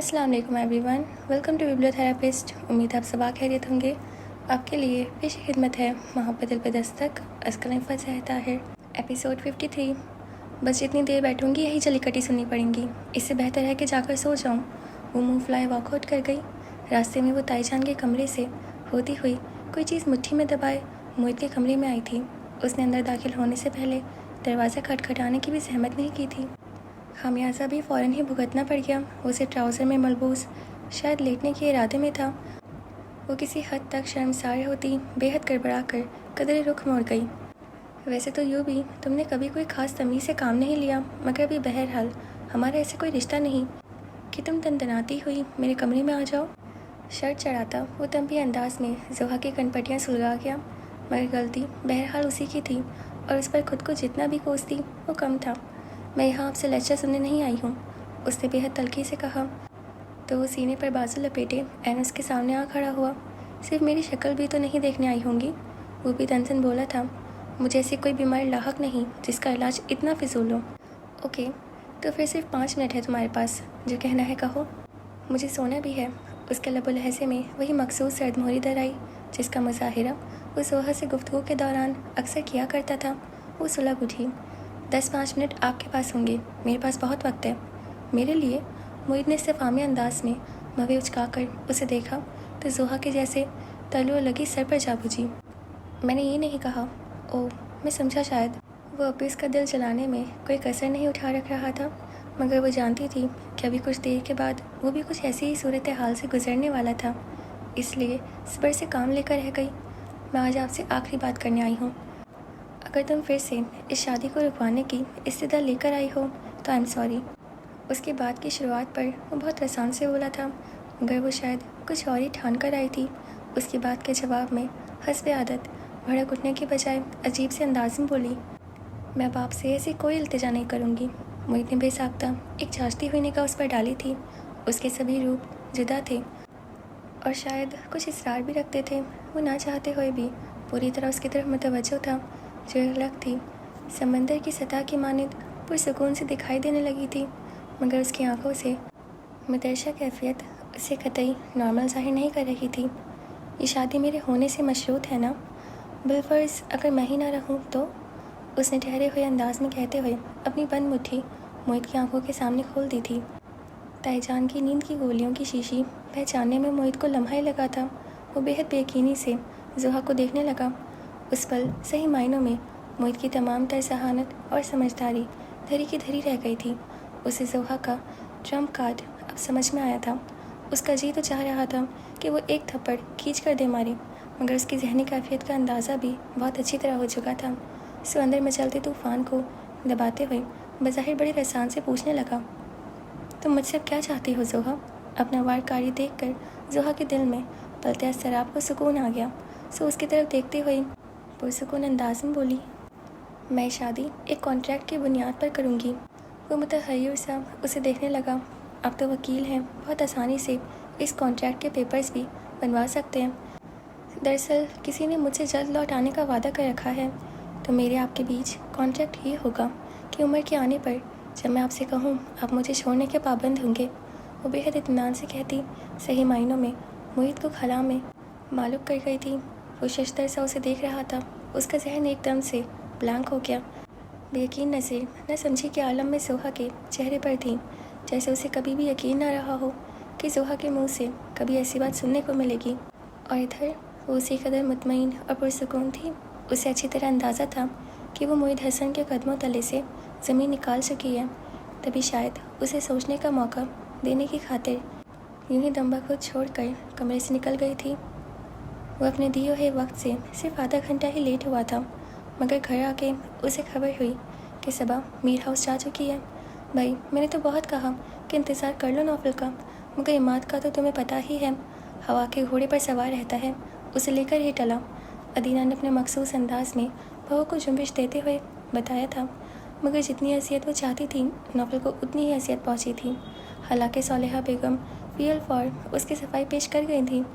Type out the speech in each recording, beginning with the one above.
अस्सलाम वालेकुम everyone, welcome to बिब्लियोथेरेपिस्ट। उम्मीद आप सब खैरियत होंगे। आपके लिए पेश खिदमत है मोहब्बत दिल पे दस्तक अस्कलफ़ा सहता है, एपिसोड 53। बस जितनी देर बैठूंगी यही चली कटी सुननी पड़ेंगी, इससे बेहतर है कि जाकर सो जाऊं। वो मुंह फुलाए वॉकआउट कर गई। रास्ते में वो ताईजान के कमरे से होती हुई कोई चीज़ मुट्ठी में दबाए मोहित के कमरे में आई थी। उसने अंदर दाखिल होने से पहले दरवाज़ा खटखटाने की भी सहमत नहीं की थी। खामियाजा भी फ़ौरन ही भुगतना पड़ गया। उसे ट्राउज़र में मलबूस शायद लेटने के इरादे में था। वो किसी हद तक शर्मसार होती बेहद गड़बड़ा कर कदरे रुख मोड़ गई। वैसे तो यूँ भी तुमने कभी कोई ख़ास तमीज़ से काम नहीं लिया, मगर अभी बहरहाल हमारा ऐसे कोई रिश्ता नहीं कि तुम तनतनाती हुई मेरे कमरे में आ जाओ। शर्ट चढ़ाता वो तंबी अंदाज में ज़ोहा की कनपटियाँ सुलगा गया, मगर गलती बहरहाल उसी की थी और उस पर खुद को जितना भी कोसती वो कम था। मैं यहाँ आपसे लेक्चर सुनने नहीं आई हूँ, उसने बेहद तल्खी से कहा। तो वो सीने पर बाजू लपेटे एन उसके सामने आ खड़ा हुआ। सिर्फ मेरी शक्ल भी तो नहीं देखने आई होंगी, वो भी तनसन बोला था। मुझे ऐसी कोई बीमारी लाहक नहीं जिसका इलाज इतना फिजूल हो। ओके, तो फिर सिर्फ 5 मिनट है तुम्हारे पास, जो कहना है कहो। मुझे सोना भी है। उसके लबो लहजे में वही मखसूस सर्दमोहरी दर आई जिसका मुजाहिरा वो ज़ोहा से गुफ्तगू के दौरान अक्सर किया करता था। वो सुलग उठी। 10-5 मिनट आपके पास होंगे, मेरे पास बहुत वक्त है। मेरे लिए? मोहित ने इस्तेफामी अंदाज में भवें उचकाकर उसे देखा तो ज़ोहा के जैसे तलुओं लगी सर पर जा बुझी। मैंने ये नहीं कहा। ओह, मैं समझा शायद। वो अभी उसका दिल जलाने में कोई कसर नहीं उठा रख रहा था, मगर वो जानती थी कि अभी कुछ देर के बाद वो भी कुछ ऐसी ही सूरत हाल से गुजरने वाला था, इसलिए सब्र से काम लेकर रह गई। मैं आज आपसे आखिरी बात करने आई हूँ। अगर तुम फिर से इस शादी को रुकवाने की इस्तदा लेकर आई हो तो आई एम सॉरी। उसकी बात की शुरुआत पर वो बहुत आसान से बोला था, मगर वो शायद कुछ और ही ठान कर आई थी। उसकी बात के जवाब में हस्ब आदत भड़क उठने के बजाय अजीब से अंदाज में बोली, मैं अब आपसे ऐसी कोई इल्तिजा नहीं करूँगी। मोहित ने बेसाख्ता एक चाचती हुई निगाह उस पर डाली थी। उसके सभी रूप जुदा थे और शायद कुछ इसरार भी रखते थे। वो ना चाहते हुए भी पूरी तरह उसकी तरफ मुतवज्जो था, जो अलग थी। समंदर की सतह की मानिंद पुरसुकून से दिखाई देने लगी थी, मगर उसकी आंखों से मुतरशा कैफियत उसे कतई नॉर्मल जाहिर नहीं कर रही थी। ये शादी मेरे होने से मशरूत है ना? बिलफर्ज अगर मैं ही ना रहूं तो? उसने ठहरे हुए अंदाज में कहते हुए अपनी बंद मुट्ठी मोहित की आंखों के सामने खोल दी थी। ताईजान की नींद की गोलियों की शीशी पहचानने में मोहित को लम्हा ही लगा था। वो बेहद बेयकीनी से ज़ोहा को देखने लगा। उस पल सही मायनों में मोहित की तमाम तर जहानत और समझदारी धरी की धरी रह गई थी। उसे ज़ोहा का ट्रम्प कार्ड अब समझ में आया था। उसका जी तो चाह रहा था कि वो एक थप्पड़ खींच कर दे मारे, मगर उसकी जहनी कैफियत का अंदाज़ा भी बहुत अच्छी तरह हो चुका था। सो अंदर मचलते तूफ़ान को दबाते हुए बज़ाहिर बड़े रसान से पूछने लगा, तुम मुझसे क्या चाहती हो ज़ोहा? अपना वार कारी देख कर ज़ोहा के दिल में पलते सराब को सुकून आ गया। सो उसकी तरफ देखते हुए पुरसुकून अंदाज में बोली, मैं शादी एक कॉन्ट्रैक्ट की बुनियाद पर करूँगी। वो मुतहय्यर सा उसे देखने लगा। अब तो वकील हैं, बहुत आसानी से इस कॉन्ट्रैक्ट के पेपर्स भी बनवा सकते हैं। दरअसल किसी ने मुझसे जल्द लौट आने का वादा कर रखा है, तो मेरे आपके बीच कॉन्ट्रैक्ट ये होगा कि उम्र के आने पर जब मैं आपसे कहूँ आप मुझे छोड़ने के पाबंद होंगे। वो बेहद इत्मीनान से कहती सही मायनों में मोहित को खला में मालूम कर गई थी। वो शशतर सा उसे देख रहा था। उसका जहन एकदम से ब्लैंक हो गया। बेयकीन नज़र न समझी के आलम में ज़ोहा के चेहरे पर थी, जैसे उसे कभी भी यकीन ना रहा हो कि ज़ोहा के मुंह से कभी ऐसी बात सुनने को मिलेगी। और इधर वो उसी कदर मुतमईन और पुरसुकून थी। उसे अच्छी तरह अंदाज़ा था कि वो मोहित हसन के कदमों तले से ज़मीन निकाल चुकी है। तभी शायद उसे सोचने का मौका देने की खातिर यूं ही दम बखुद छोड़ कर कमरे से निकल गई थी। वो अपने दिए हुए वक्त से सिर्फ आधा घंटा ही लेट हुआ था, मगर घर आके उसे खबर हुई कि सबा मीर हाउस जा चुकी है। भाई, मैंने तो बहुत कहा कि इंतज़ार कर लो नौफल का, मगर इमाद का तो तुम्हें पता ही है, हवा के घोड़े पर सवार रहता है, उसे लेकर ही टला। अदीना ने अपने मखसूस अंदाज में बहू को जुम्बिश देते हुए बताया था, मगर जितनी असियत वो चाहती थी नौफल को उतनी ही असियत पहुँची थी। हालांकि सालेहा बेगम पीएल फॉर उसकी सफाई पेश कर गई थी।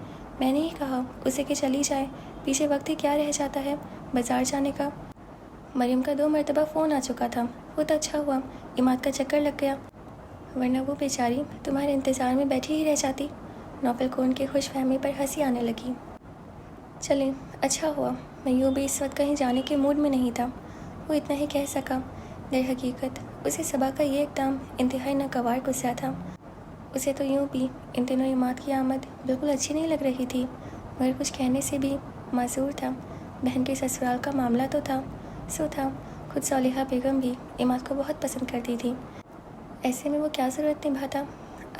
मैंने ही कहा उसे कि चली जाए, पीछे वक्त ही क्या रह जाता है बाज़ार जाने का। मोहित ने बेहद बेचैनी से कहा, मैं नहीं कहा उसे कि चली जाए, पीछे वक्त ही क्या रह जाता है बाज़ार जाने का। मरियम का 2 मरतबा फ़ोन आ चुका था। वो तो अच्छा हुआ इमाद का चक्कर लग गया। ورنہ وہ بیچاری تمہارے انتظار میں بیٹھی ہی رہ جاتی۔ نوفل کو ان کی خوش فہمی پر ہنسی آنے لگی۔ چلیں، اچھا ہوا، میں یوں بھی اس وقت کہیں جانے کے موڈ میں نہیں تھا۔ وہ اتنا ہی کہہ سکا۔ در حقیقت اسے صبا کا یہ اقدام انتہائی ناگوار گزرا تھا۔ اسے تو یوں بھی ان دنوں عماد کی آمد بالکل اچھی نہیں لگ رہی تھی، مگر کچھ کہنے سے بھی معذور تھا۔ بہن کے سسرال کا معاملہ تو تھا سو تھا، خود صالحہ بیگم بھی عماد کو بہت پسند کرتی تھی۔ ایسے میں وہ کیا ضرورت نبھاتا؟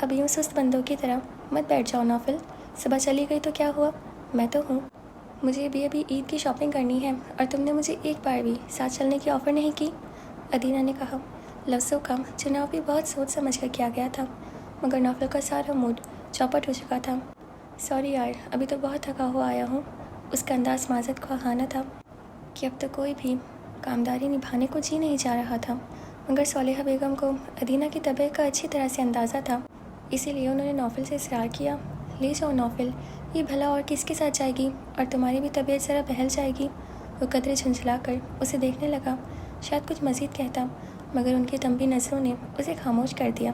اب یوں سست بندوں کی طرح مت بیٹھ جاؤ نوفل، صبح چلی گئی تو کیا ہوا، میں تو ہوں۔ مجھے بھی ابھی عید کی شاپنگ کرنی ہے اور تم نے مجھے ایک بار بھی ساتھ چلنے کی آفر نہیں کی، ادینہ نے کہا۔ لفظوں کا چناؤ بھی بہت سوچ سمجھ کر کیا گیا تھا، مگر نوفل کا سارا موڈ چوپٹ ہو چکا تھا۔ سوری یار، ابھی تو بہت تھکا ہوا آیا ہوں۔ اس کا انداز معذرت خواہانہ تھا کہ اب تک کوئی بھی کامداری نبھانے کو جی نہیں چاہ رہا تھا، مگر صالحہ بیگم کو ادینہ کی طبیعت کا اچھی طرح سے اندازہ تھا، اسی لیے انہوں نے نوفل سے اصرار کیا۔ لے جاؤ نوفل، یہ بھلا اور کس کے ساتھ جائے گی، اور تمہاری بھی طبیعت ذرا بہل جائے گی۔ وہ قدرے جھنجھلا کر اسے دیکھنے لگا، شاید کچھ مزید کہتا، مگر ان کی تنبی نظروں نے اسے خاموش کر دیا۔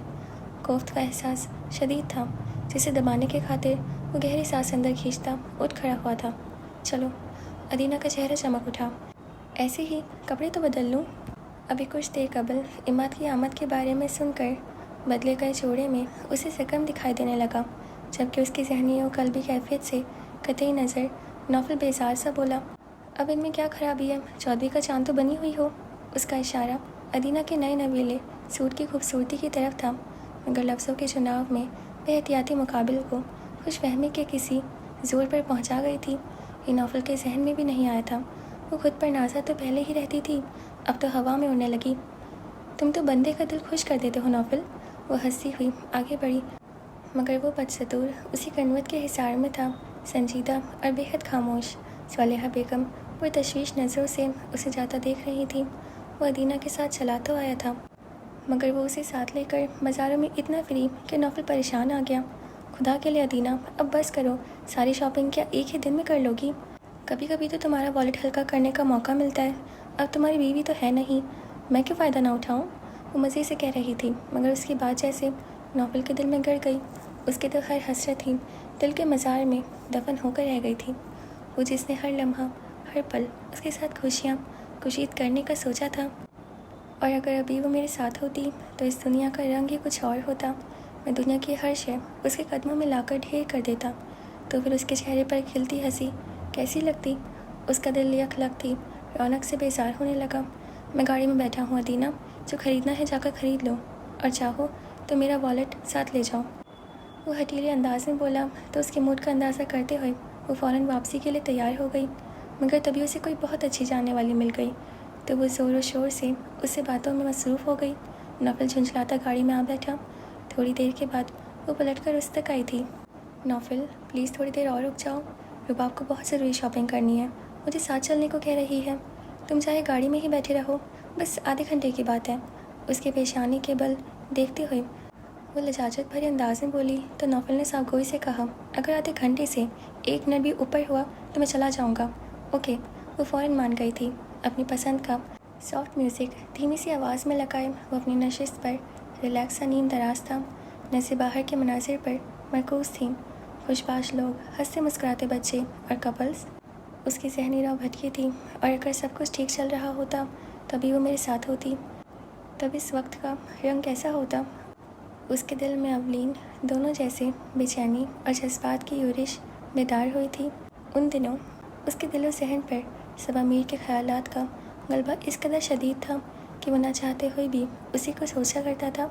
کوفت کا احساس شدید تھا، جسے دبانے کے خاطر وہ گہری سانس اندر کھینچتا اٹھ کھڑا ہوا تھا۔ چلو، ادینہ کا چہرہ چمک اٹھا۔ ایسے ہی کپڑے تو بدل لوں۔ ابھی کچھ دیر قبل عماد کی آمد کے بارے میں سن کر بدلے گئے جوڑے میں اسے زخم دکھائی دینے لگا، جبکہ اس کی ذہنی و قلبی کیفیت سے قطعی نظر نوفل بیزار سا بولا، اب ان میں کیا خرابی ہے، چودھری کا چاند تو بنی ہوئی ہو۔ اس کا اشارہ ادینہ کے نئے نویلے سوٹ کی خوبصورتی کی طرف تھا، مگر لفظوں کے چناؤ میں بے احتیاطی مقابل کو خوش فہمی کے کسی زور پر پہنچا گئی تھی۔ یہ نوفل کے ذہن میں بھی نہیں آیا تھا۔ وہ خود پر نازا تو پہلے ہی رہتی تھی، اب تو ہوا میں اڑنے لگی۔ تم تو بندے کا دل خوش کر دیتے ہو نوفل۔ وہ ہنستی ہوئی آگے بڑھی، مگر وہ بدستور اسی کنوت کے حصار میں تھا، سنجیدہ اور بے حد خاموش۔ صالحہ بیگم پر تشویش نظروں سے اسے جاتا دیکھ رہی تھی۔ وہ ادینہ کے ساتھ چلا تو آیا تھا، مگر وہ اسے ساتھ لے کر بازاروں میں اتنا فری کہ نوفل پریشان آ گیا۔ خدا کے لیے ادینہ، اب بس کرو، ساری شاپنگ کیا ایک ہی دن میں کر لو گی؟ کبھی کبھی تو تمہارا والیٹ ہلکا کرنے کا موقع ملتا ہے۔ اب تمہاری بیوی تو ہے نہیں، میں کیوں فائدہ نہ اٹھاؤں؟ وہ مزے سے کہہ رہی تھی، مگر اس کی بات جیسے نوفل کے دل میں گڑ گئی۔ اس کی تو ہر حسرت ہی دل کے مزار میں دفن ہو کر رہ گئی تھی۔ وہ جس نے ہر لمحہ ہر پل اس کے ساتھ خوشیاں کشید کرنے کا سوچا تھا، اور اگر ابھی وہ میرے ساتھ ہوتی تو اس دنیا کا رنگ ہی کچھ اور ہوتا۔ میں دنیا کی ہر شے اس کے قدموں میں لا کر ڈھیر کر دیتا، تو پھر اس کے چہرے پر کھلتی ہنسی کیسی لگتی؟ اس کا دل یک لگ تھی، رونق سے بیزار ہونے لگا۔ میں گاڑی میں بیٹھا ہوں ادینہ، جو خریدنا ہے جا کر خرید لو، اور چاہو تو میرا والیٹ ساتھ لے جاؤ۔ وہ ہٹیلے انداز میں بولا تو اس کے موڈ کا اندازہ کرتے ہوئے وہ فوراً واپسی کے لیے تیار ہو گئی، مگر تبھی اسے کوئی بہت اچھی جاننے والی مل گئی تو وہ زور و شور سے اس سے باتوں میں مصروف ہو گئی۔ نوفل جھنجھلاتا گاڑی میں آ بیٹھا۔ تھوڑی دیر کے بعد وہ پلٹ کر اس تک آئی تھی۔ نوفل، پلیز تھوڑی دیر اور رک جاؤ، رباب کو بہت ضروری شاپنگ کرنی ہے، مجھے ساتھ چلنے کو کہہ رہی ہے۔ تم چاہے گاڑی میں ہی بیٹھے رہو، بس آدھے گھنٹے کی بات ہے۔ اس کے پیشانی کے بل دیکھتے ہوئے وہ لجاجت بھرے انداز میں بولی تو نوفل نے صاف گوئی سے کہا، اگر آدھے گھنٹے سے 1 منٹ بھی اوپر ہوا تو میں چلا جاؤں گا۔ اوکے۔ وہ فوراً مان گئی تھی۔ اپنی پسند کا سافٹ میوزک دھیمی سی آواز میں لگائے وہ اپنی نشست پر ریلیکس سا نیم دراز تھا، نظریں باہر کے مناظر پر مرکوز تھیں، خوشباش لوگ، ہنستے مسکراتے بچے اور کپلز۔ اس کی ذہنی راہ بھٹکی تھی، اور اگر سب کچھ ٹھیک چل رہا ہوتا تبھی وہ میرے ساتھ ہوتی، تب اس وقت کا رنگ کیسا ہوتا؟ اس کے دل میں اولین دونوں جیسے بے چینی اور جذبات کی یورش بیدار ہوئی تھی۔ ان دنوں اس کے دل و ذہن پر صبا میر کے خیالات کا غلبہ اس قدر شدید تھا کہ وہ نہ چاہتے ہوئے بھی اسی کو سوچا کرتا تھا۔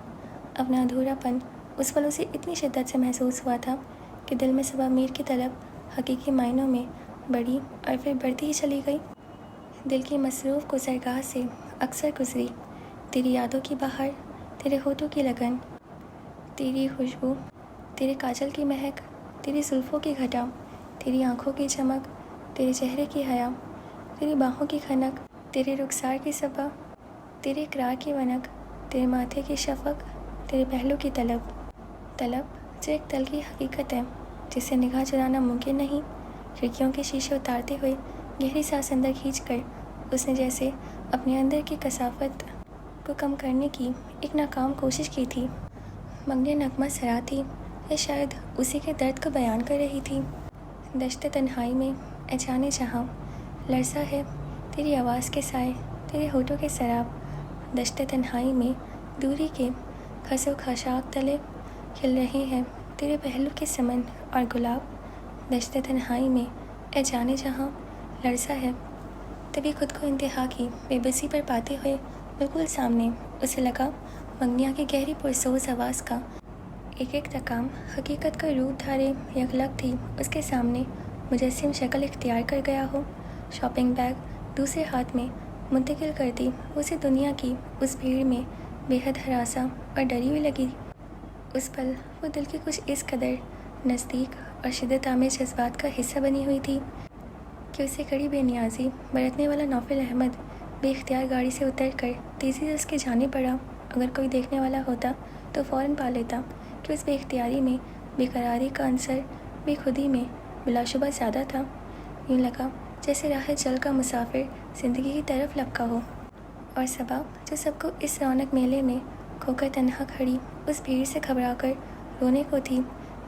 اپنا ادھورا پن اس پل اسے اتنی شدت سے محسوس ہوا تھا کہ دل میں صبا میر کی طلب حقیقی معنوں میں بڑھی اور پھر بڑھتی ہی چلی گئی۔ دل کی مصروف گزرگاہ سے اکثر گزری تیری یادوں کی بہار، تیرے ہونٹوں کی لگن، تیری خوشبو، تیرے کاجل کی مہک، تیری زلفوں کی گھٹا، تیری آنکھوں کی چمک، تیرے چہرے کی حیا، تیری باہوں کی کھنک، تیرے رخسار کی صبا، تیرے اقرار کی ونک، تیرے ماتھے کی شفق، تیرے پہلو کی طلب جو ایک تل کی حقیقت ہے جس سے نگاہ چرانا ممکن نہیں۔ کھڑکیوں کے شیشے اتارتے ہوئے گہری سانس اندر کھینچ کر اس نے جیسے اپنے اندر کی کثافت کو کم کرنے کی ایک ناکام کوشش کی تھی۔ मंगनी नगमा सरा थी या शायद उसी के दर्द को बयान कर रही थी। दश्त तन्हाई में अजाने जहाँ लरसा है तेरी आवाज़ के साए, तेरे होठों के शराब। दश्त तन्हाई में दूरी के खसो खशाक तले खिल रहे हैं तेरे पहलू के समन और गुलाब। दश्त तन्हाई में अजाने जहाँ लरसा है। तभी खुद को इंतहा की बेबसी पर पाते हुए बिल्कुल सामने उसे लगा मंगनिया की गहरी पुरसोज आवाज़ का एक एक तकाम हकीकत का रूप धारे यकलक थी उसके सामने मुजस्सिम शक्ल इख्तियार कर गया हो। शॉपिंग बैग दूसरे हाथ में मुंतकिल कर दी उसे दुनिया की उस भीड़ में बेहद हरासा और डरी हुई लगी। उस पल वो दिल की कुछ इस कदर नज़दीक और शिद्दत आमेज जज्बात का हिस्सा बनी हुई थी कि उसे कड़ी बेनियाजी बरतने वाला नौफिल अहमद बेख्तियार गाड़ी से उतर कर तेज़ी से उसके जाने पड़ा। अगर कोई देखने वाला होता तो फ़ौरन पा लेता कि उस बेख्तियारी में बेकरारी का अंसर बेखुदी में बिलाशुबा ज़्यादा था। यूँ लगा जैसे राह जल का मुसाफिर ज़िंदगी की तरफ लपका हो और सबा जो सबको इस रौनक मेले में खोकर तन्हा खड़ी उस भीड़ से घबरा कर रोने को थी।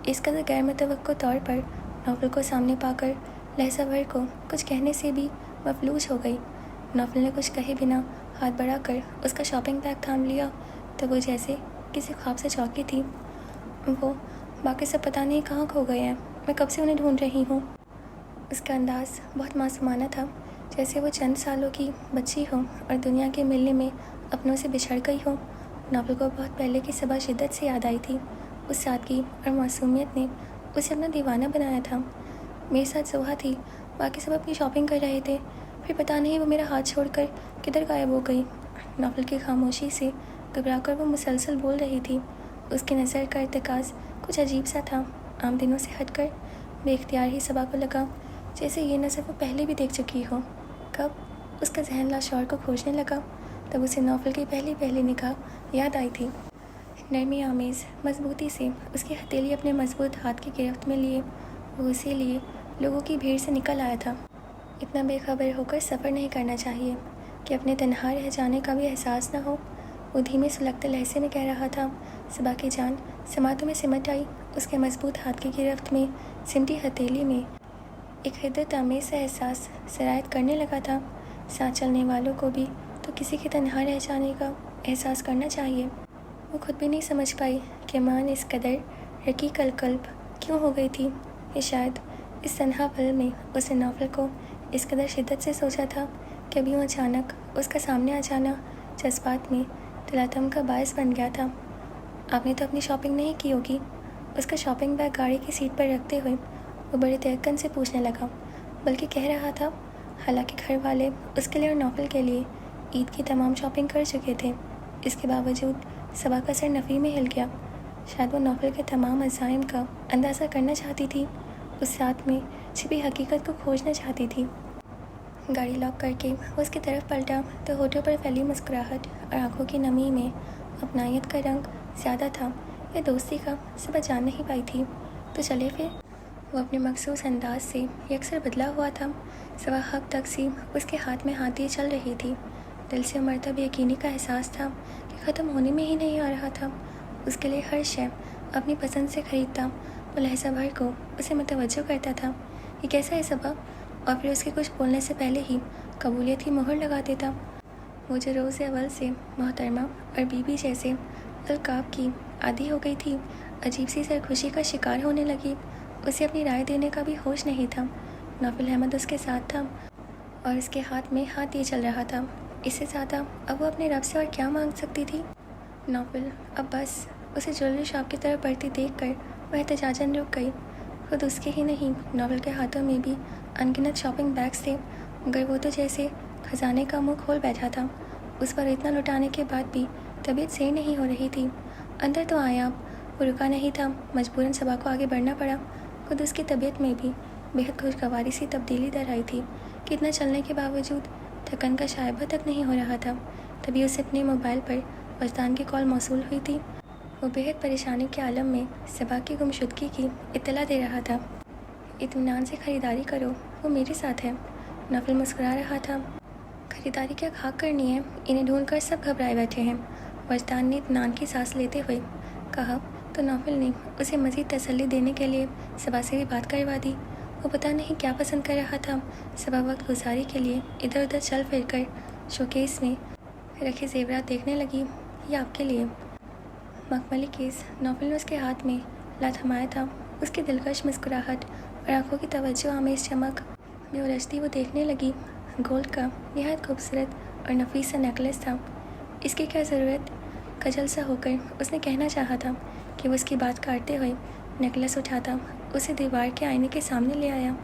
इस कदर गैर मुतवक्को तौर पर नौफिल को सामने पाकर लहजा भर को कुछ कहने से भी मफलूज हो गई। नौफिल ने कुछ कहे बिना हाथ बढ़ाकर उसका शॉपिंग बैग थाम लिया तो वो जैसे किसी ख्वाब से चौंकी थी। वो बाकी सब पता नहीं कहाँ खो गए हैं, मैं कब से उन्हें ढूंढ रही हूँ। उसका अंदाज़ बहुत मासूमाना था, जैसे वो चंद सालों की बच्ची हो और दुनिया के मिलने में अपनों से बिछड़ गई हो। नौफिल को बहुत पहले की सबा शिद्दत से याद आई थी। उस सादगी और मासूमियत ने उसे अपना दीवाना बनाया था। मेरे साथ जोहा थी, बाकी सब अपनी शॉपिंग कर रहे थे, फिर पता नहीं वो मेरा हाथ छोड़कर किधर गायब हो गई। नौफिल की खामोशी से घबराकर वो मुसलसल बोल रही थी। उसकी नज़र का इर्तिकाज़ कुछ अजीब सा था, आम दिनों से हटकर। बेख्तियार ही सबा को लगा जैसे ये नज़र वो पहले भी देख चुकी हो। कब? उसका जहन लाशौर को खोजने लगा। तब उसे नौफिल की पहली निगाह याद आई थी। नरमी आमेज़ मजबूती से उसकी हथेली अपने मजबूत हाथ की गिरफ्त में लिए वो उसी लिए लोगों की भीड़ से निकल आया था। इतना बेखबर होकर सफ़र नहीं करना चाहिए कि अपने तन्हा रह जाने का भी एहसास न हो। वो धीमे सुलगते लहजे में कह रहा था। सबा की जान समातों में सिमट आई। उसके मजबूत हाथ की गिरफ्त में सिमटी हथेली में एक हिद्दत आमेज़ सा एहसास सरायत करने लगा था। साथ चलने वालों को भी तो किसी के तन्हा रह जाने का एहसास करना चाहिए। वो खुद भी नहीं समझ पाई कि मान इस कदर रकीक अलकल्ब क्यों हो गई थी। ये शायद इस तन्हा पल में उसने नौफिल को इस कदर शिद्दत से सोचा था कि अभी वो अचानक उसका सामने आ जाना जज्बात में तलातम का बायस बन गया था। आपने तो अपनी शॉपिंग नहीं की होगी। उसका शॉपिंग बैग गाड़ी की सीट पर रखते हुए वो बड़े तयक्कन से पूछने लगा, बल्कि कह रहा था। हालांकि घर वाले उसके लिए और नौफिल के लिए ईद की तमाम शॉपिंग कर चुके थे। इसके बावजूद सबा का सर नफ़ी में हिल गया। शायद वो नौफिल के तमाम अज़ाइम का अंदाज़ा करना चाहती थी, उस रात में छिपी हकीकत को खोजना चाहती थी। गाड़ी लॉक करके वो उसकी तरफ पलटा तो होठों पर फैली मुस्कुराहट और आंखों की नमी में अपनायत का रंग ज़्यादा था या दोस्ती का सबा जान नहीं पाई थी। तो चले फिर। वो अपने मखसूस अंदाज से यकसर बदला हुआ था। सवा हक तक सी उसके हाथ में हाथ लिए चल रही थी। दिल से उमड़ता बेयकीनी का एहसास था कि ख़त्म होने में ही नहीं आ रहा था। उसके लिए हर शय अपनी पसंद से ख़रीदता। वो लहजा भर को उसे मुतवज्जो करता था। ये कैसा है सबा? और फिर उसके कुछ बोलने से पहले ही कबूलियत की मोहर लगा देता। वो जो रोज़ अव्वल से मोहतरमा और बीबी जैसे अलकाब की आदी हो गई थी, अजीब सी सरखुशी का शिकार होने लगी। उसे अपनी राय देने का भी होश नहीं था। नौफिल अहमद उसके साथ था और उसके हाथ में हाथ दिए चल रहा था। इससे ज़्यादा अब वो अपने रब से और क्या मांग सकती थी। नौफिल अब बस उसे ज्वेलरी शॉप की तरफ बढ़ती देख कर वह एहतजाजन रुक गई। खुद उसके ही नहीं, नौफिल के हाथों में भी अनगिनत शॉपिंग बैग्स थे, मगर वो तो जैसे खजाने का मुंह खोल बैठा था। उस पर इतना लुटाने के बाद भी तबीयत सही नहीं हो रही थी। अंदर तो आया, वो रुका नहीं था। मजबूरन सबा को आगे बढ़ना पड़ा। खुद उसकी तबीयत में भी बेहद खुशगवारी सी तब्दीली दर आई थी कि इतना चलने के बावजूद थकन का शायबा तक नहीं हो रहा था। तभी उसे अपने मोबाइल पर वजदान की कॉल मौसूल हुई थी। वो बेहद परेशानी के आलम में सबा की गुमशुदगी की इत्तला दे रहा था। इत्मीनान से ख़रीदारी करो, वो मेरे साथ है। नौफिल मुस्कुरा रहा था। ख़रीदारी क्या खाक करनी है, इन्हें ढूंढकर सब घबराए बैठे हैं। वजदान ने इत्मीनान की सांस लेते हुए कहा तो नौफल ने उसे मज़ीद तसल्ली देने के लिए सबा से भी बात करवा दी। वो पता नहीं क्या पसंद कर रहा था। सबा वक्त गुजारी के लिए इधर उधर चल फिर कर शोकेस में रखे जेवरात देखने लगी। ये आपके लिए। मखमली केस नौफल ने उसके हाथ में ला थमाया था। उसकी दिलकश मुस्कुराहट और आंखों की तवज्जो आमेज चमक में उलझती वो देखने लगी। गोल्ड का निहायत खूबसूरत और नफीस सा नेकलेस था। इसकी क्या ज़रूरत? खजल सा होकर उसने कहना चाहा था कि वो उसकी बात काटते हुए नेकलेस उठाता उसे दीवार के आईने के सामने ले आया।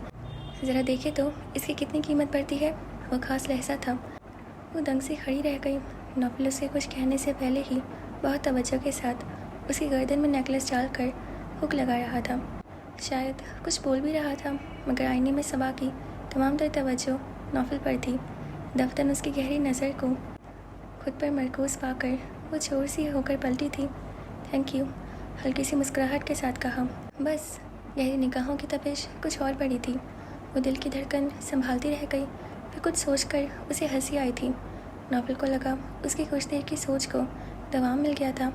ज़रा देखे तो इसकी कितनी कीमत पड़ती है। वो खास लहजा था। वो दंग से खड़ी रह गई। नौफल उसे कुछ कहने से पहले ही बहुत तवज्जो के साथ उसकी गर्दन में नेकलेस डालकर हुक लगा रहा था। शायद कुछ बोल भी रहा था, मगर आईने में सबा की तमाम तर तवज्जो नौफल पर थी। दफ्तन उसकी गहरी नज़र को खुद पर मरकूज़ पाकर वो चोर सी होकर पलटी थी। थैंक यू, हल्की सी मुस्कुराहट के साथ कहा। बस। गहरी निगाहों की तपिश कुछ और बड़ी थी। वो दिल की धड़कन संभालती रह गई। फिर कुछ सोचकर उसे हंसी आई थी। नौफल को लगा उसकी कुछ देर की सोच को दवाम मिल गया था।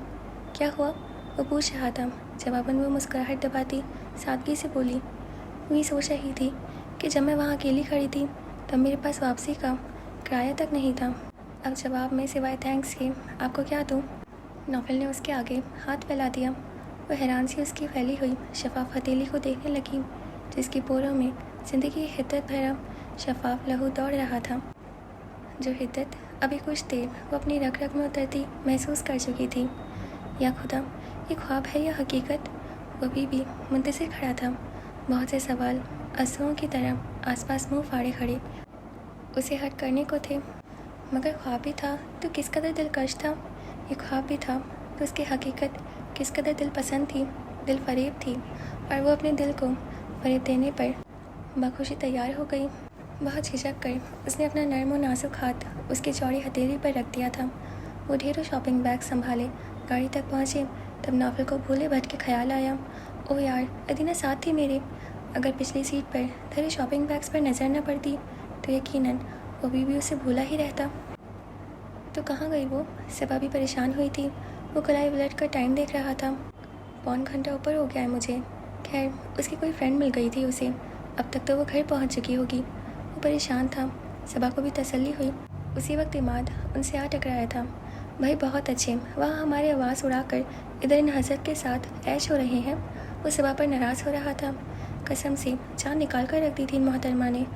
क्या हुआ? वो पूछ रहा था। जवाबन वो मुस्कुराहट दबाती सादगी से बोली, मैं सोच रही थी कि जब मैं वहाँ अकेली खड़ी थी तब मेरे पास वापसी का किराया तक नहीं था। अब जवाब में सिवाय थैंक्स के आपको क्या दूँ? नौफल ने उसके आगे हाथ फैला दिया। वो हैरान सी उसकी फैली हुई शफाफ हथेली को देखने लगी, जिसकी पोरों में ज़िंदगी की हिद्दत भरा शफाफ लहू दौड़ रहा था। जो हिद्दत अभी कुछ देर वो अपनी रग रग में उतरती महसूस कर चुकी थी। या खुदा, ये ख्वाब है या हकीकत? वो अभी भी मुंतज़िर खड़ा था। बहुत से सवाल आंसुओं की तरह आसपास मुंह फाड़े खड़े उसे हट करने को थे। मगर ख्वाब भी था तो किस कदर दिलकश था। ये ख्वाब भी था तो उसकी हकीकत किस कदर दिल पसंद थी, दिल फरेब थी। और वो अपने दिल को फरेब देने पर बखुशी तैयार हो गई। बहुत झिझक कर उसने अपना नर्म और नाजुक हाथ उसकी चौड़ी हथेली पर रख दिया था। वो ढेरों शॉपिंग बैग संभाले गाड़ी तक पहुँचे तब नौफल को भूले भटके ख्याल आया, ओह यार, अदीना साथ थी मेरे। अगर पिछली सीट पर धरे शॉपिंग बैग्स पर नज़र न पड़ती तो यकीनन वो भी उसे भूला ही रहता। तो कहाँ गई वो? सबा भी परेशान हुई थी। वो कलाई उलट कर टाइम देख रहा था। 1.25 घंटा ऊपर हो गया है मुझे। खैर, उसकी कोई फ्रेंड मिल गई थी उसे। अब तक तो वो घर पहुंच चुकी होगी। वो परेशान था। सबा को भी तसल्ली हुई। उसी वक्त इमाद उनसे आ टकराया था। भाई बहुत अच्छे, वहाँ हमारे आवाज़ उड़ाकर इधर इन हज़रत के साथ ऐश हो रहे हैं। वो सबा पर नाराज़ हो रहा था। कसम से जान निकाल कर रख दी थी इन मोहतरमा ने।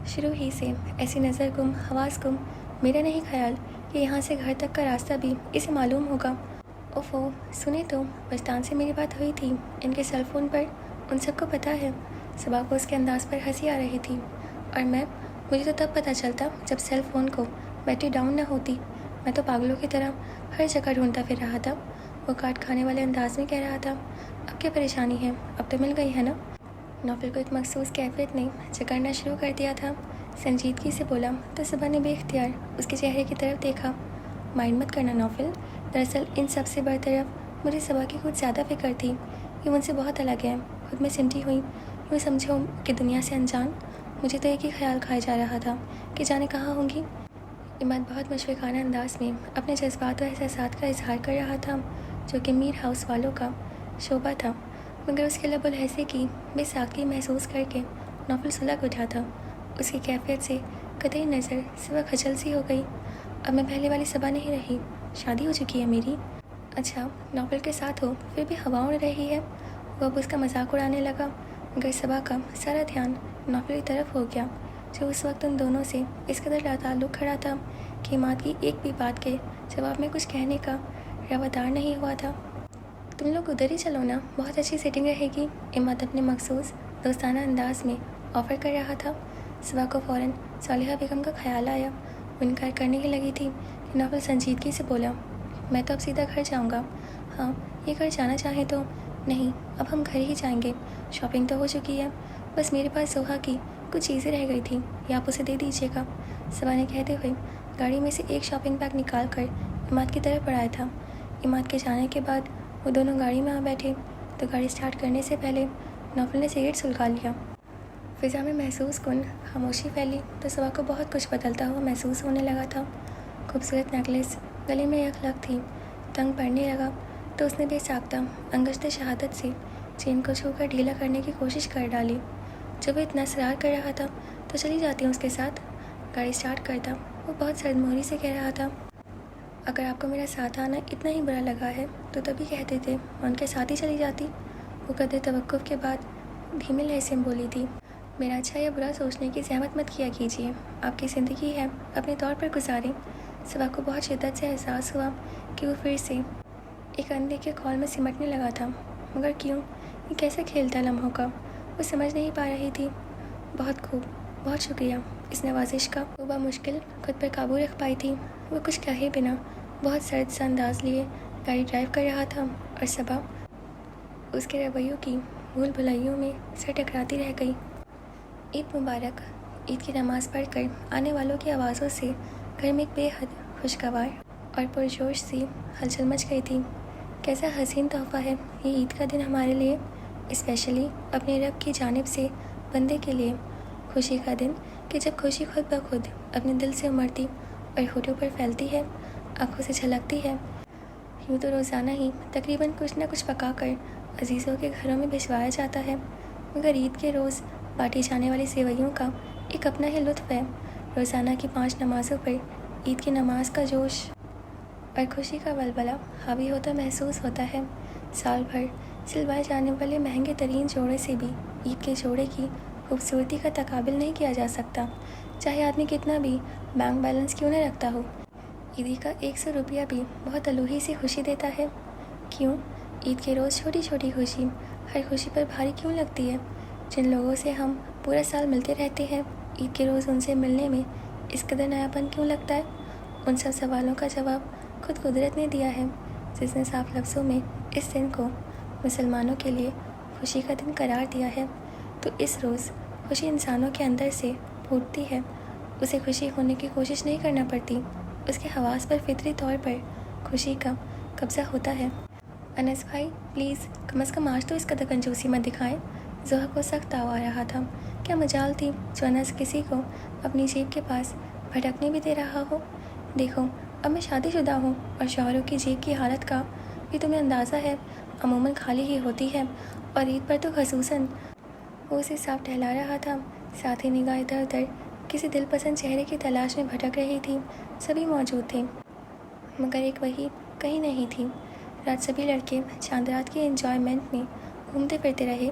शुरू ही से ऐसी नज़र गुम, हवास गुम। मेरा नहीं ख्याल कि यहाँ से घर तक का रास्ता भी इसे मालूम होगा। ओफो, सुने तो बस्तान से मेरी बात हुई थी इनके सेल फ़ोन पर। उन सबको पता है। सबा को उसके अंदाज़ पर हंसी आ रही थी। और मुझे तो तब पता चलता जब सेल फ़ोन को बैटरी डाउन न होती। मैं तो पागलों की तरह हर जगह ढूंढता फिर रहा था। वो काट खाने वाले अंदाज में कह रहा था। अब क्या परेशानी है? अब तो मिल गई है ना? नौफल को एक मखसूस कैफियत ने जकड़ना शुरू कर दिया था। संजीदगी से बोला तो सबा ने बेख्तियार उसके चेहरे की तरफ देखा। माइंड मत करना नौफल, दरअसल इन सब से बरतरफ मुझे सबा की कुछ ज़्यादा फिक्र थी। ये मुझसे बहुत अलग है। खुद में सिमटी हुई, यूँ समझो कि दुनिया से अनजान। मुझे तो एक ही ख्याल खाया जा रहा था कि जाने कहाँ होंगी। इमाद बहुत मुशफ़िक़ाना अंदाज में अपने जज्बात और एहसासात का इजहार कर रहा था, जो कि मीर हाउस वालों का शोभा था। मगर उसके लबो लहज़े की बेसाख्ती महसूस करके नौफल सुलग उठा था। उसकी कैफियत से कतई नज़र सिवा खजल सी हो गई। अब मैं पहले वाली सबा नहीं रही। शादी हो चुकी है मेरी। अच्छा, नौफल के साथ हो फिर भी हवा उड़ रही है। वो अब उसका मजाक उड़ाने लगा, मगर सबा का सारा ध्यान नौफल की तरफ हो गया, जो उस वक्त उन दोनों से इस कदर लाताल्लुक़ खड़ा था कि इमाद की एक भी बात के जवाब में कुछ कहने का रवादार नहीं हुआ था। तुम लोग उधर ही चलो ना, बहुत अच्छी सेटिंग रहेगी। इमाद अपने मखसूस दोस्ताना अंदाज में ऑफ़र कर रहा था। सबा को फ़ौरन सालिहा बेगम का ख्याल आया। वो इनकार करने ही लगी थी कि नौफल संजीदगी से बोला, मैं तो अब सीधा घर जाऊंगा। हाँ, ये घर जाना चाहे तो। नहीं, अब हम घर ही जाएंगे। शॉपिंग तो हो चुकी है, बस मेरे पास सोहा की कुछ चीज़ें रह गई थी, ये आप उसे दे दीजिएगा। सबा ने कहते हुए गाड़ी में से एक शॉपिंग बैग निकाल कर इमाद की तरफ बढ़ाया था। इमाद के जाने के बाद वो दोनों गाड़ी में आ बैठे तो गाड़ी स्टार्ट करने से पहले नौफल ने सिगरेट सुलगा लिया। फ़िज़ा में महसूस कुन खामोशी फैली तो सबा को बहुत कुछ बदलता हुआ महसूस होने लगा था। खूबसूरत नेकलेस गले में यक लग थी, तंग पड़ने लगा। تو اس نے بے ساختہ انگشت شہادت سے چین کو چھو کر ڈھیلا کرنے کی کوشش کر ڈالی۔ جب وہ اتنا اصرار کر رہا تھا تو چلی جاتی ہوں اس کے ساتھ۔ گاڑی اسٹارٹ کرتا وہ بہت سرد مہری سے کہہ رہا تھا، اگر آپ کو میرا ساتھ آنا اتنا ہی برا لگا ہے تو تبھی کہتے تھے، میں ان کے ساتھ ہی چلی جاتی۔ وہ قدر توقف کے بعد دھیمے لہجے سے بولی تھی، میرا اچھا یا برا سوچنے کی زحمت مت کیا کیجیے، آپ کی زندگی ہے، اپنے طور پر گزاریں۔ صبا کو بہت شدت سے احساس ہوا کہ وہ پھر سے ایک اندھے کے کال میں سمٹنے لگا تھا، مگر کیوں؟ یہ کیسا کھیل تھا لمحوں کا، وہ سمجھ نہیں پا رہی تھی۔ بہت خوب، بہت شکریہ، اس نوازش کا وہ بمشکل خود پر قابو رکھ پائی تھی۔ وہ کچھ کہے بنا بہت سرد سا انداز لیے گاڑی ڈرائیو کر رہا تھا اور صبا اس کے رویوں کی بھول بھلائیوں میں سر ٹکراتی رہ گئی۔ عید مبارک۔ عید کی نماز پڑھ کر آنے والوں کی آوازوں سے گھر میں ایک بے حد خوشگوار اور پرجوش سی ہلچل مچ گئی تھی۔ کیسا حسین تحفہ ہے یہ عید کا دن ہمارے لیے، اسپیشلی اپنے رب کی جانب سے بندے کے لیے۔ خوشی کا دن کہ جب خوشی خود بخود اپنے دل سے امڑتی اور ہونٹوں پر پھیلتی ہے، آنکھوں سے جھلکتی ہے۔ یوں تو روزانہ ہی تقریباً کچھ نہ کچھ پکا کر عزیزوں کے گھروں میں بھجوایا جاتا ہے، مگر عید کے روز بانٹی جانے والی سیوئیوں کا ایک اپنا ہی لطف ہے۔ روزانہ کی 5 نمازوں پر عید کی نماز کا جوش اور خوشی کا ولولہ حاوی ہوتا محسوس ہوتا ہے۔ سال بھر سلوائے جانے والے مہنگے ترین جوڑے سے بھی عید کے جوڑے کی خوبصورتی کا تقابل نہیں کیا جا سکتا، چاہے آدمی کتنا بھی بینک بیلنس کیوں نہ رکھتا ہو۔ عیدی کا 100 روپیہ بھی بہت الوہی سی خوشی دیتا ہے۔ کیوں؟ عید کے روز چھوٹی چھوٹی خوشی ہر خوشی پر بھاری کیوں لگتی ہے؟ جن لوگوں سے ہم پورا سال ملتے رہتے ہیں، عید کے روز ان سے ملنے میں اس قدر نیاپن کیوں لگتا ہے؟ ان سب سوالوں کا جواب خود قدرت نے دیا ہے، جس نے صاف لفظوں میں اس دن کو مسلمانوں کے لیے خوشی کا دن قرار دیا ہے۔ تو اس روز خوشی انسانوں کے اندر سے پھوٹتی ہے، اسے خوشی ہونے کی کوشش نہیں کرنا پڑتی، اس کے حواس پر فطری طور پر خوشی کا قبضہ ہوتا ہے۔ انس بھائی پلیز کم از کم آج تو اس قدر کنجوسی مت دکھائیں۔ زہا کو سخت تاؤ آ رہا تھا۔ کیا مجال تھی جو انس کسی کو اپنی جیب کے پاس بھٹکنے بھی دے رہا ہو؟ دیکھو اب میں شادی شدہ ہوں اور شوہروں کی جیب کی حالت کا بھی تمہیں اندازہ ہے، عموماً خالی ہی ہوتی ہے، اور عید پر تو خصوصاً۔ وہ اسے صاف ٹہلا رہا تھا، ساتھ ہی نگاہ ادھر ادھر کسی دل پسند چہرے کی تلاش میں بھٹک رہی تھی۔ سبھی موجود تھے مگر ایک وہی کہیں نہیں تھی۔ رات سبھی لڑکے چاند رات کی انجوائمنٹ میں گھومتے پھرتے رہے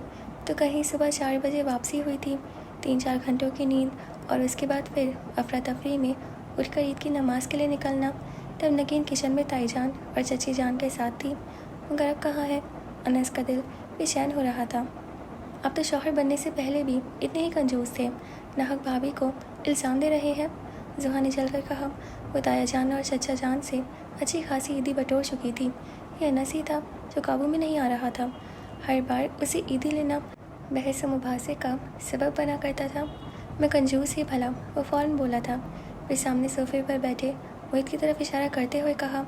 تو کہیں صبح 4 بجے واپسی ہوئی تھی۔ 3-4 گھنٹوں کی نیند اور اس کے بعد پھر افراتفری میں اٹھ کر عید کی نماز کے لیے نکلنا۔ تب نگین کچن میں تائی جان اور چچی جان کے ساتھ تھی، مگر اب کہاں ہے؟ انس کا دل بے چین ہو رہا تھا۔ اب تو شوہر بننے سے پہلے بھی اتنے ہی کنجوس تھے، ناحق بھابھی کو الزام دے رہے ہیں۔ زہا نے جل کر کہا، وہ تایا جان اور چچا جان سے اچھی خاصی عیدی بٹور چکی تھی، یہ انس ہی تھا جو قابو میں نہیں آ رہا تھا۔ ہر بار اسے عیدی لینا بحث و مباحثے کا سبب بنا کرتا تھا۔ میں کنجوس ہی بھلا، وہ فوراً بولا تھا۔ پھر سامنے صوفے پر بیٹھے محیط کی طرف اشارہ کرتے ہوئے کہا،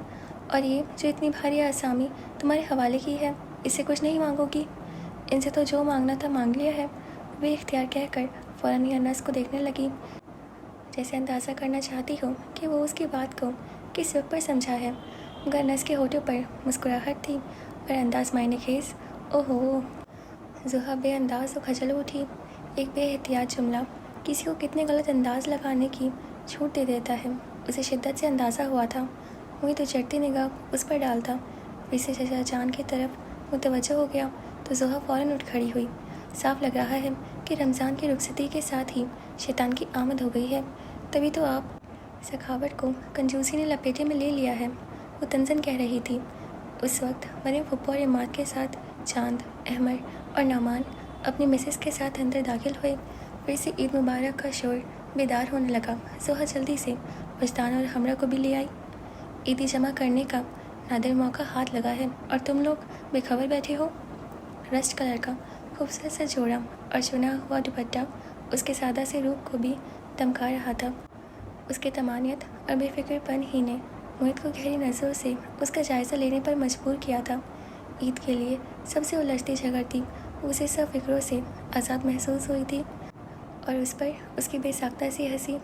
اور یہ جو اتنی بھاری آسامی تمہارے حوالے کی ہے، اس سے کچھ نہیں مانگو گی؟ ان سے تو جو مانگنا تھا مانگ لیا ہے، بے اختیار کہہ کر فوراً ہی انس کو دیکھنے لگی، جیسے اندازہ کرنا چاہتی ہو کہ وہ اس کی بات کو کس وقت پر سمجھا ہے، مگر انس کے ہونٹوں پر مسکراہٹ تھی اور انداز معنی خیز۔ اوہو! زہا بے انداز و کھجل اٹھی۔ ایک بے احتیاط جملہ کسی کو کتنے غلط انداز لگانے کی چھوٹ دے دیتا ہے، اسے شدت سے اندازہ ہوا تھا۔ وہی تو چڑھتی نگاہ اس پر ڈالتا پھر سے چچا جان کی طرف متوجہ ہو گیا تو زہا فوراً اٹھ کھڑی ہوئی۔ صاف لگ رہا ہے کہ رمضان کی رخصتی کے ساتھ ہی شیطان کی آمد ہو گئی ہے، تبھی تو آپ سخاوت کو کنجوسی نے لپیٹے میں لے لیا ہے، وہ تنزن کہہ رہی تھی۔ اس وقت مریم پھپھو اور عماد کے ساتھ چاند، احمر اور نعمان اپنی مسز کے ساتھ اندر داخل ہوئے۔ پھر سے عید مبارک کا شور بیدار ہونے لگا۔ زہا جلدی سے وجدان اور ہمرا کو بھی لے آئی۔ عیدی جمع کرنے کا نادر موقع ہاتھ لگا ہے اور تم لوگ بے خبر بیٹھے ہو۔ رسٹ کلر کا خوبصورت سا جوڑا اور چنا ہوا دوپٹہ اس کے سادہ سے روپ کو بھی دمکا رہا تھا۔ اس کے طمانیت اور بے فکر پن ہی نے محیط کو گہری نظروں سے اس کا جائزہ لینے پر مجبور کیا تھا۔ عید کے لیے سب سے الجھتی جھگڑتی وہ اسے سب فکروں سے آزاد محسوس ہوئی تھی، اور اس پر اس کی بے ساختہ سی ہنسی۔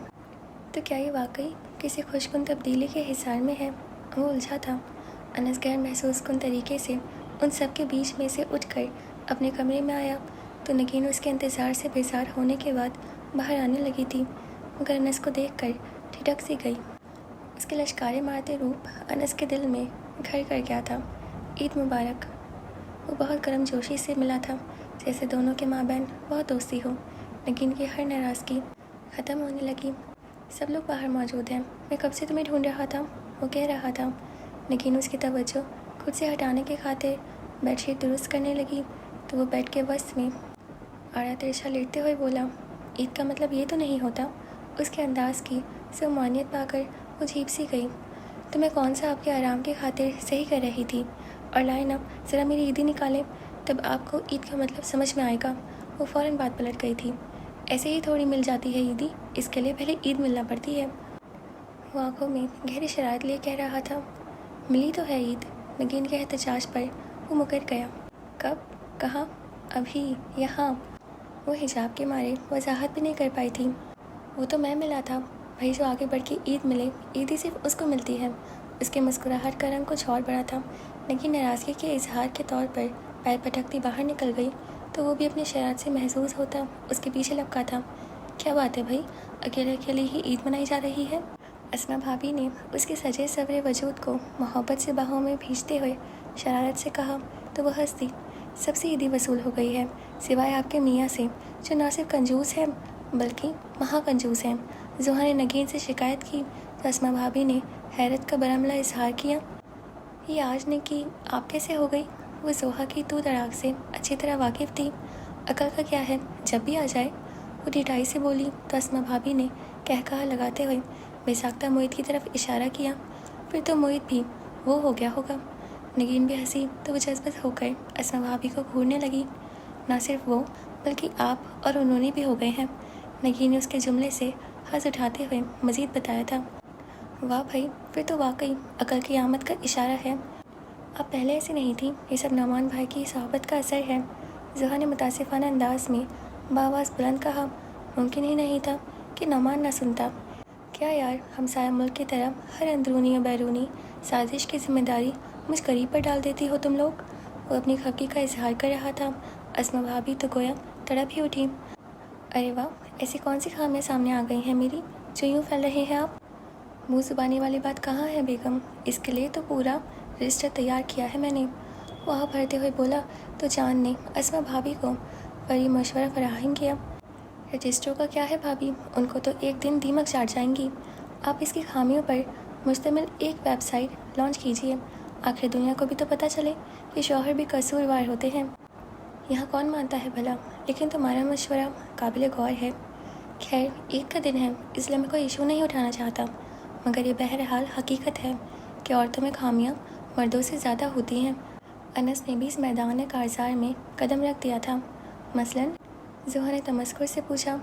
تو کیا یہ واقعی کسی خوشگن تبدیلی کے حصار میں ہے؟ وہ الجھا تھا۔ انس غیر محسوس کن طریقے سے ان سب کے بیچ میں سے اٹھ کر اپنے کمرے میں آیا تو نگین اس کے انتظار سے بیزار ہونے کے بعد باہر آنے لگی تھی، مگر انس کو دیکھ کر ٹھٹک سی گئی۔ اس کے لشکارے مارتے روپ انس کے دل میں گھر کر گیا تھا۔ عید مبارک۔ وہ بہت گرم جوشی سے ملا تھا، جیسے دونوں کے مابین بہت دوستی ہو۔ نگین کی ہر ناراضگی ختم ہونے لگی۔ سب لوگ باہر موجود ہیں، میں کب سے تمہیں ڈھونڈ رہا تھا، وہ کہہ رہا تھا۔ نگین اس کی توجہ خود سے ہٹانے کی خاطر بیڈ شیٹ درست کرنے لگی تو وہ بیڈ کے وسط میں آڑا ترچھا لیٹتے ہوئے بولا، عید کا مطلب یہ تو نہیں ہوتا؟ اس کے انداز کی سمانیت پا کر وہ جھیپ سی گئی۔ تو میں کون سا آپ کے آرام کی خاطر صحیح کر رہی تھی، اور لائن اب ذرا میری عیدی نکالیں، تب آپ کو عید کا مطلب سمجھ میں آئے گا۔ وہ فوراً بات پلٹ گئی تھی۔ ایسے ہی تھوڑی مل جاتی ہے عیدی، اس کے لیے پہلے عید ملنا پڑتی ہے۔ وہ آنکھوں میں گہری شرارت لیے کہہ رہا تھا، ملی تو ہے عید۔ نگین کے احتجاج پر وہ مکر گیا۔ کب؟ کہاں؟ ابھی یہاں۔ وہ حجاب کے مارے وضاحت بھی نہیں کر پائی تھی۔ وہ تو میں ملا تھا بھائی، جو آگے بڑھ کے عید ملے، عیدی صرف اس کو ملتی ہے۔ اس کے مسکراہٹ کا رنگ کچھ اور بڑا تھا۔ نگین ناراضگی کے اظہار کے طور پر پیر پٹکتی باہر نکل گئی تو وہ بھی اپنی شرارت سے محظوظ ہوتا اس کے پیچھے لپکا تھا۔ کیا بات ہے بھائی، اکیلے اکیلے ہی عید منائی جا رہی ہے؟ اسما بھابھی نے اس کے سجے سورے وجود کو محبت سے باہوں میں بھیجتے ہوئے شرارت سے کہا تو وہ ہنس دی۔ سب سے عیدی وصول ہو گئی ہے، سوائے آپ کے میاں سے، جو نہ صرف کنجوس ہے بلکہ مہا کنجوس ہے۔ زحا نے نگین سے شکایت کی تو اسما بھابھی نے حیرت کا برملا اظہار کیا، یہ آج نے کی آپ کیسے ہو گئی؟ وہ زحا کی تو تڑاک سے اچھی طرح واقف تھی۔ عقل کا کیا ہے، جب بھی آ جائے، وہ ڈھٹائی سے بولی تو اسما بھابھی نے کہا لگاتے ہوئے بے ساختہ معید کی طرف اشارہ کیا، پھر تو معید بھی وہ ہو گیا ہوگا۔ نگین بھی ہنسی تو وہ جذبت ہو کر اسما بھابھی کو گھورنے لگی، نہ صرف وہ بلکہ آپ اور انہوں نے بھی ہو گئے ہیں۔ نگین نے اس کے جملے سے حظ اٹھاتے ہوئے مزید بتایا تھا، واہ بھائی، پھر تو واقعی عقل کی آمد کا اشارہ ہے۔ آپ پہلے ایسی نہیں تھی، یہ سب نعمان بھائی کی صحبت کا اثر ہے۔ زحا نے متاسفانہ انداز میں بآواز بلند کہا، ممکن ہی نہیں تھا کہ نعمان نہ سنتا۔ کیا یار، ہمسایہ ملک کی طرح ہر اندرونی و بیرونی سازش کی ذمہ داری مجھ غریب پر ڈال دیتی ہو تم لوگ۔ وہ اپنی خفگی کا اظہار کر رہا تھا۔ اسما بھابھی تو گویا تڑپ ہی اٹھی، ارے واہ، ایسی کون سی خامیاں سامنے آ گئی ہیں میری، جو یوں پھیل رہے ہیں آپ؟ منہ زبانی والی بات کہاں ہے بیگم، اس کے لیے تو پورا رجسٹر تیار کیا ہے میں نے۔ وہ آہ بھرتے ہوئے بولا تو جان نے اسما بھابھی کو فوری مشورہ فراہم کیا، رجسٹروں کا کیا ہے بھابھی، ان کو تو ایک دن دیمک چاٹ جائیں گی۔ آپ اس کی خامیوں پر مشتمل ایک ویب سائٹ لانچ کیجیے، آخر دنیا کو بھی تو پتہ چلے کہ شوہر بھی قصوروار ہوتے ہیں۔ یہاں کون مانتا ہے بھلا، لیکن تمہارا مشورہ قابل غور ہے۔ خیر، عید کا دن ہے، اس لیے میں کوئی ایشو نہیں اٹھانا چاہتا، مگر یہ بہرحال حقیقت ہے کہ عورتوں میں خامیاں مردوں سے زیادہ ہوتی ہیں۔ انس نے بھی اس میدان کارزار میں قدم رکھ دیا تھا۔ مثلاً؟ زحا نے تمسخر سے پوچھا۔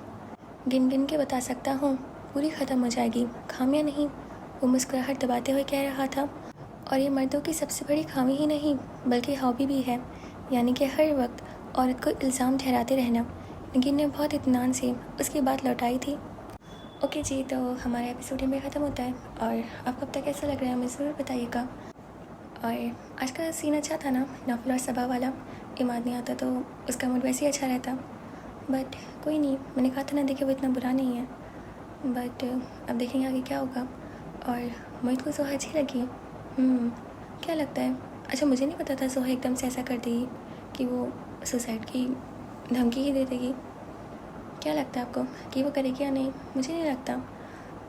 گن گن کے بتا سکتا ہوں، پوری ختم ہو جائے گی، خامیاں نہیں۔ وہ مسکراہٹ دباتے ہوئے کہہ رہا تھا، اور یہ مردوں کی سب سے بڑی خامی ہی نہیں بلکہ ہابی بھی ہے، یعنی کہ ہر وقت عورت کو الزام ٹھہراتے رہنا۔ نگین نے بہت اطمینان سے اس کی بات لوٹائی تھی۔ اوکے جی، تو ہمارا ایپیسوڈ میں ختم ہوتا ہے، اور آپ کو اب تک کیسا لگ رہا ہے ہمیں ضرور بتائیے گا۔ اور آج کا سین اچھا تھا نا، نوفل اور صبا والا۔ عماد نہیں آتا تو اس کا موڈ ویسے ہی اچھا رہتا، بٹ کوئی نہیں، میں نے کہا تھا نا دیکھے وہ اتنا برا نہیں ہے، بٹ اب دیکھیں گے آگے کیا ہوگا۔ اور معید کو زحا اچھی لگی، کیا لگتا ہے؟ اچھا، مجھے نہیں پتا تھا زحا ایک دم سے ایسا کر دے گی کہ وہ سوسائڈ کی دھمکی ہی دے دے گی۔ کیا لگتا ہے آپ کو کہ وہ کرے گی یا نہیں؟ مجھے نہیں لگتا،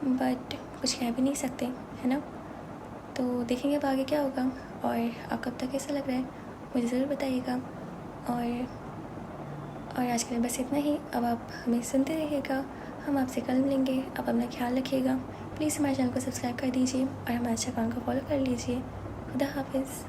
بٹ کچھ کہہ بھی نہیں سکتے، ہے نا؟ تو دیکھیں گے اب آگے کیا ہوگا، اور آپ کو اب تک کیسا لگ رہا ہے مجھے ضرور بتائیے گا۔ اور آج کے لیے بس اتنا ہی، اب آپ ہمیں سنتے رہیے گا، ہم آپ سے کل ملیں گے۔ آپ اپنا خیال رکھیے گا، پلیز ہمارے چینل کو سبسکرائب کر دیجیے اور ہمارے اکاؤنٹ کو فالو کر لیجیے۔ خدا حافظ۔